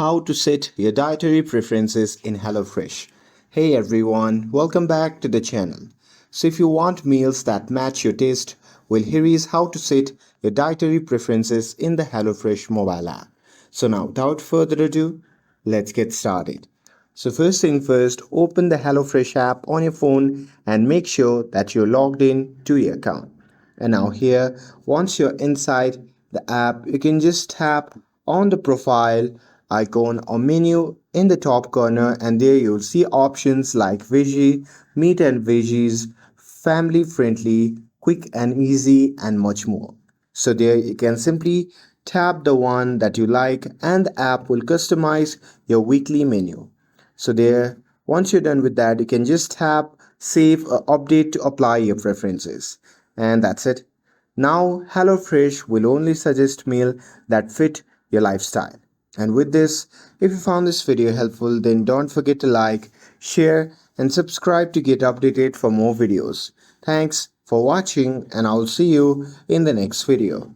how to set your dietary preferences in HelloFresh. Hey everyone, welcome back to the channel. So if you want meals that match your taste, well here is how to set your dietary preferences in the HelloFresh mobile app. So now without further ado, let's get started. So first thing first, open the HelloFresh app on your phone and make sure that you're logged in to your account. And now here, once you're inside the app, you can just tap on the profile icon or menu in the top corner, and there you'll see options like Veggie, meat and veggies, family friendly, quick and easy, and much more. So there you can simply tap the one that you like and the app will customize your weekly menu. So there, once you're done with that, you can just tap save or update to apply your preferences. And that's it. Now HelloFresh will only suggest meal that fit your lifestyle. And with this, if you found this video helpful, then don't forget to like, share and subscribe to get updated for more videos. Thanks for watching and I'll see you in the next video.